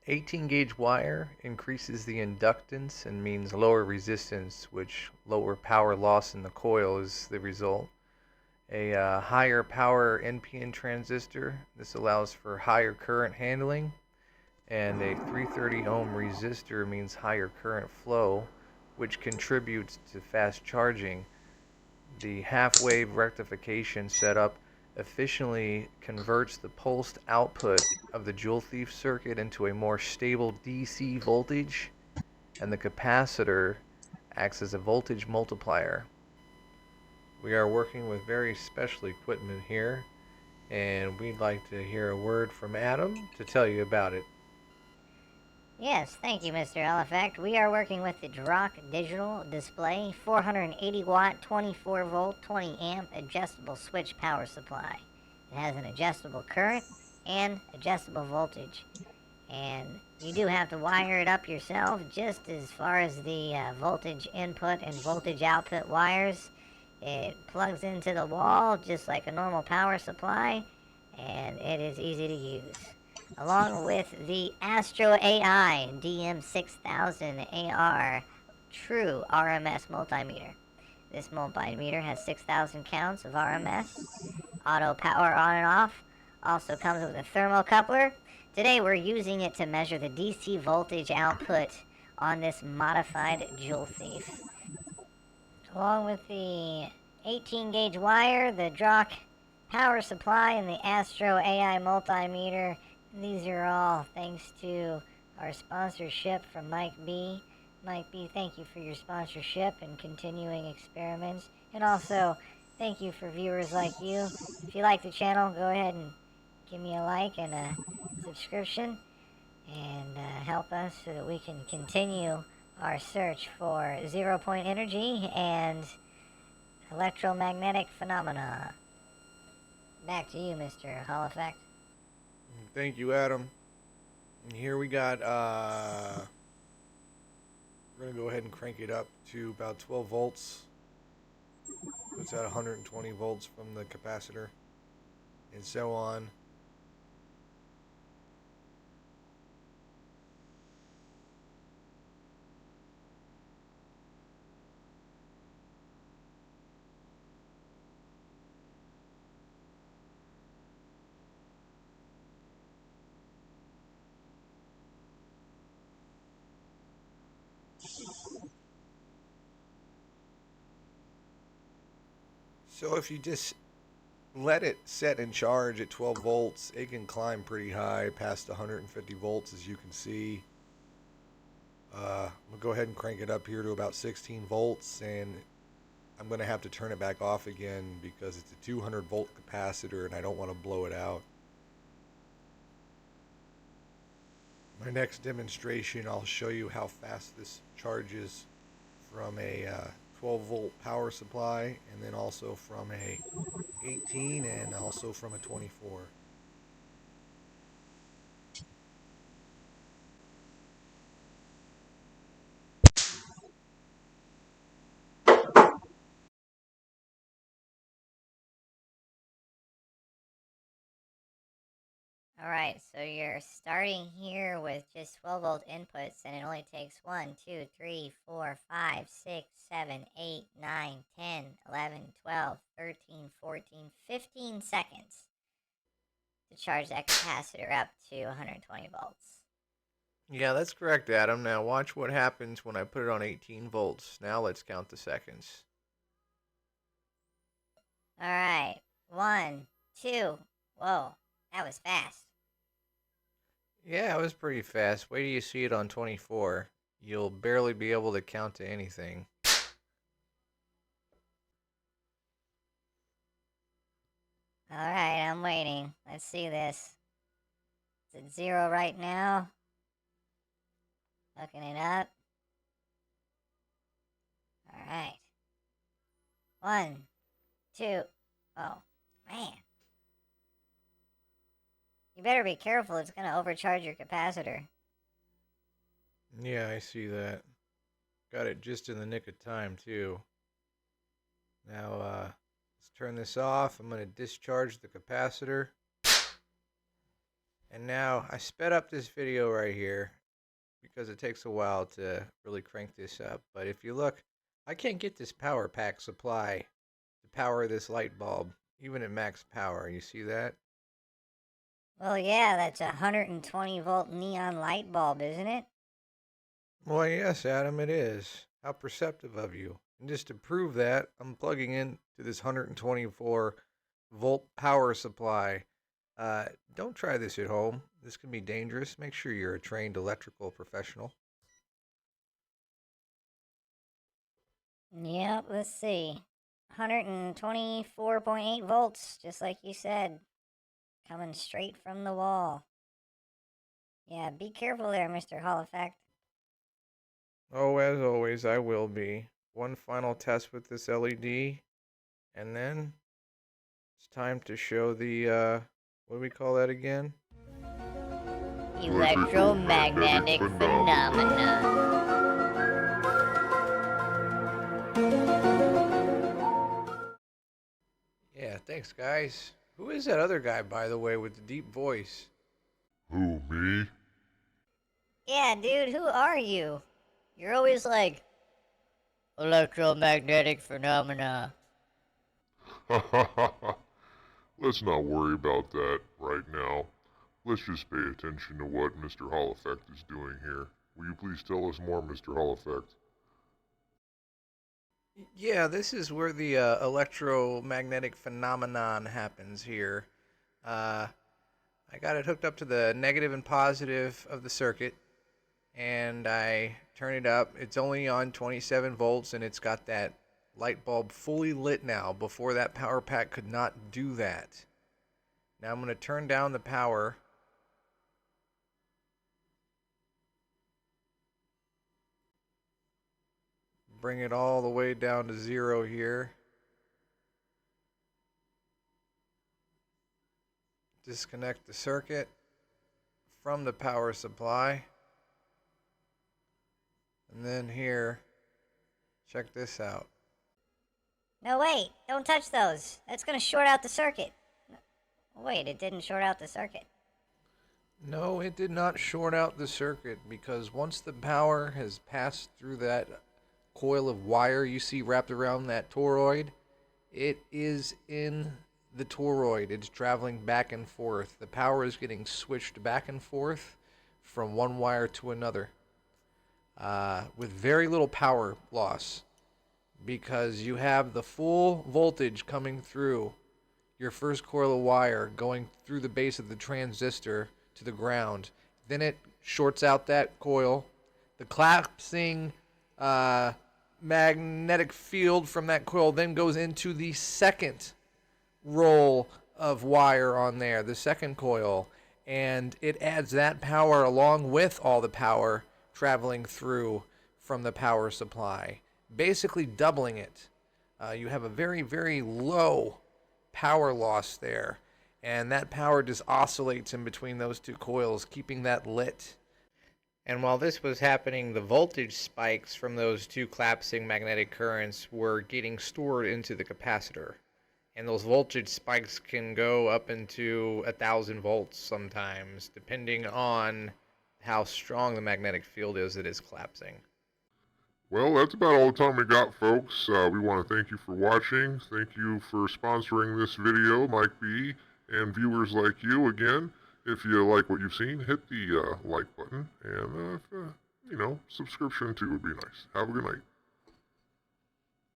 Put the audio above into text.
18 gauge wire increases the inductance and means lower resistance, which lower power loss in the coil is the result. A higher power NPN transistor, this allows for higher current handling, and a 330 ohm resistor means higher current flow, which contributes to fast charging. The half wave rectification setup efficiently converts the pulsed output of the Joule thief circuit into a more stable DC voltage, and the capacitor acts as a voltage multiplier. We are working with very special equipment here, and we'd like to hear a word from Adam to tell you about it. Yes, thank you, Mr. Elifact. We are working with the Drock Digital Display 480 watt, 24 volt, 20 amp adjustable switch power supply. It has an adjustable current and adjustable voltage. And you do have to wire it up yourself, just as far as the voltage input and voltage output wires. It plugs into the wall just like a normal power supply, and it is easy to use. Along with the Astro AI DM6000 AR True RMS multimeter. This multimeter has 6,000 counts of RMS, auto power on and off, also comes with a thermocoupler. Today we're using it to measure the DC voltage output on this modified Joule thief. Along with the 18 gauge wire, the Drock power supply, and the Astro AI multimeter. These are all thanks to our sponsorship from Mike B. Mike B, thank you for your sponsorship and continuing experiments. And also, thank you for viewers like you. If you like the channel, go ahead and give me a like and a subscription, and help us so that we can continue our search for zero-point energy and electromagnetic phenomena. Back to you, Mr. Halifax. Thank you, Adam. And here we got, we're going to go ahead and crank it up to about 12 volts. It's at 120 volts from the capacitor, and so on. So if you just let it set and charge at 12 volts, it can climb pretty high past 150 volts, as you can see. We'll go ahead and crank it up here to about 16 volts, and I'm going to have to turn it back off again because it's a 200 volt capacitor and I don't want to blow it out. My next demonstration, I'll show you how fast this charges from a 12 volt power supply, and then also from a 18 and also from a 24. Alright, so you're starting here with just 12 volt inputs, and it only takes 1, 2, 3, 4, 5, 6, 7, 8, 9, 10, 11, 12, 13, 14, 15 seconds to charge that capacitor up to 120 volts. Yeah, that's correct, Adam. Now watch what happens when I put it on 18 volts. Now let's count the seconds. Alright, 1, 2, whoa, that was fast. Yeah, it was pretty fast. Wait till you see it on 24. You'll barely be able to count to anything. Alright, I'm waiting. Let's see this. It's at 0 right now. Looking it up. Alright. 1, 2. Oh, man. You better be careful, it's going to overcharge your capacitor. Yeah, I see that. Got it just in the nick of time, too. Now, let's turn this off. I'm going to discharge the capacitor. And now I sped up this video right here because it takes a while to really crank this up. But if you look, I can't get this power pack supply to power this light bulb, even at max power. You see that? Well, yeah, that's a 120 volt neon light bulb, isn't it? Well, yes, Adam, it is. How perceptive of you. And just to prove that, I'm plugging in to this 124-volt power supply. Don't try this at home. This can be dangerous. Make sure you're a trained electrical professional. Yep, let's see. 124.8 volts, just like you said. Coming straight from the wall. Yeah, be careful there, Mr. Hall Effect. Oh, as always, I will be. One final test with this LED, and then it's time to show the, what do we call that again? Electromagnetic phenomena. Yeah, thanks, guys. Who is that other guy, by the way, with the deep voice? Who, me? Yeah, dude, who are you? You're always like, electromagnetic phenomena. Let's not worry about that right now. Let's just pay attention to what Mr. Hall Effect is doing here. Will you please tell us more, Mr. Hall Effect? Yeah, this is where the electromagnetic phenomenon happens here. Uh, I got it hooked up to the negative and positive of the circuit, and I turn it up. It's only on 27 volts, and it's got that light bulb fully lit now. Before that power pack could not do that. Now I'm going to turn down the power. Bring it all the way down to 0 here. Disconnect the circuit from the power supply. And then here, check this out. No, wait, don't touch those. That's gonna short out the circuit. Wait, it didn't short out the circuit. No, it did not short out the circuit because once the power has passed through that coil of wire you see wrapped around that toroid, it is in the toroid. It's traveling back and forth. The power is getting switched back and forth from one wire to another with very little power loss because you have the full voltage coming through your first coil of wire going through the base of the transistor to the ground. Then it shorts out that coil. The collapsing magnetic field from that coil then goes into the second roll of wire on there, the second coil, and it adds that power along with all the power traveling through from the power supply, basically doubling it. You have a very, very low power loss there, and that power just oscillates in between those two coils, keeping that lit. And while this was happening, the voltage spikes from those two collapsing magnetic currents were getting stored into the capacitor. And those voltage spikes can go up into 1,000 volts sometimes, depending on how strong the magnetic field is that is collapsing. Well, that's about all the time we got, folks. We want to thank you for watching. Thank you for sponsoring this video, Mike B, and viewers like you. Again, if you like what you've seen, hit the like button, and subscription too would be nice. Have a good night.